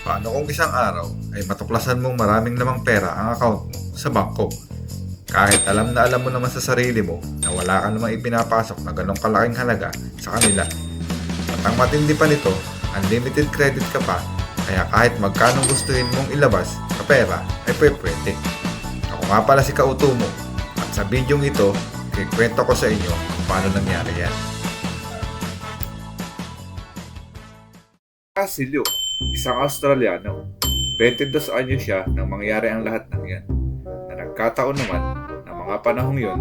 Paano kung isang araw ay matuklasan mong maraming namang pera ang account mo sa bangko? Kahit alam na alam mo naman sa sarili mo na wala ka namang ipinapasok na ganong kalaking halaga sa kanila. At ang matindi pa nito, unlimited credit ka pa, kaya kahit magkano gustuhin mong ilabas sa pera ay pwede. Ako nga pala si Kauto mo, at sa bidyong ito, ikikwento ko sa inyo kung paano nangyari yan. Si Luke, isang Australiano. 22 anyos siya nang mangyari ang lahat ng yan. Na nagkataon naman na mga panahong yon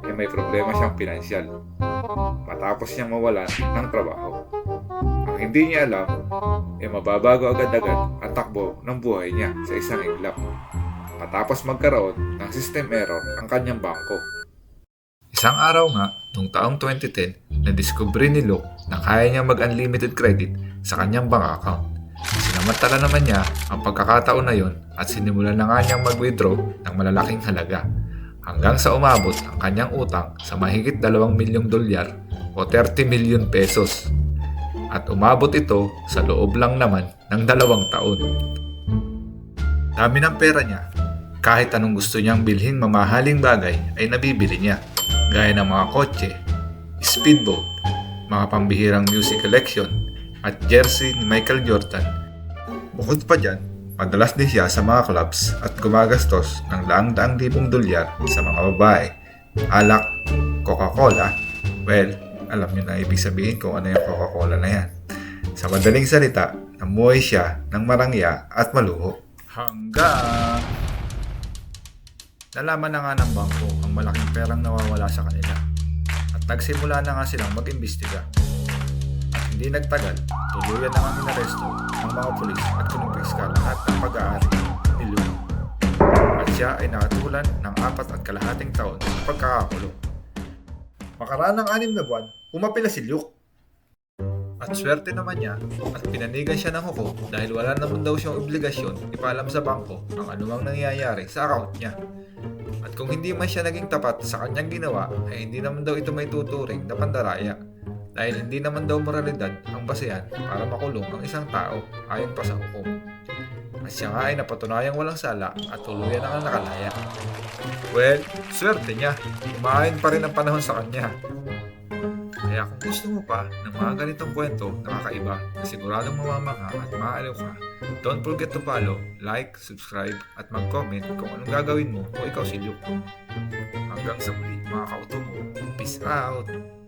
ay may problema siyang pinansyal. Matapos niyang mawalan ng trabaho. Ang hindi niya alam ay mababago agad-agad ang takbo ng buhay niya sa isang iglap. Matapos magkaroon ng system error ang kanyang bangko. Isang araw nga, noong taong 2010, nadiskubre ni Luke na kaya niyang mag-unlimited credit sa kanyang bank account. Sinamantala naman niya ang pagkakataon na yon at sinimulan na nga niyang mag-withdraw ng malalaking halaga hanggang sa umabot ang kanyang utang sa mahigit $2 milyong o 30 million pesos. At umabot ito sa loob lang naman ng 2 taon. Dami ng pera niya. Kahit anong gusto niyang bilhin mamahaling bagay ay nabibili niya. Gaya ng mga kotse, speedboat, mga pambihirang music collection, at jersey ni Michael Jordan. Bukod pa dyan, madalas din siya sa mga clubs at gumagastos ng daang-daang libong dolyar sa mga babae, alak, Coca-Cola. Well, alam niyo na ibig sabihin kung ano yung Coca-Cola na yan. Sa madaling salita, namuhay siya ng marangya at maluho. Hanggang nalaman na nga ng bangko ang malaking perang nawawala sa kanila. At nagsimula na nga silang mag-imbestiga. At hindi nagtagal, tuluyan na nga inaresto ng mga pulis at kinumpiska lahat ng pag-aari ni Luke. At siya ay nakatulan ng 4.5 taon sa pagkakakulong. Makaraan ng 6 na buwan, pumapila si Luke. At swerte naman niya at pinanigan siya ng hukom dahil wala naman daw siyang obligasyon ipaalam sa bangko ang anumang nangyayari sa account niya. At kung hindi man siya naging tapat sa kanyang ginawa ay hindi naman daw ito may tuturing na pandaraya dahil hindi naman daw moralidad ang basehan para makulong ang isang tao ayon pa sa hukom. At siya nga ay napatunayang walang sala at tuluyan na ang nakalaya. Well, swerte niya. Umaayon pa rin ang panahon sa kanya. Kaya kung gusto mo pa ng mga ganitong kwento na kakaiba na siguradong mamamangha at maaaliw ka, don't forget to follow, like, subscribe at mag-comment kung anong gagawin mo o ikaw si Luke. Hanggang sa muli mga kauto mo. Peace out!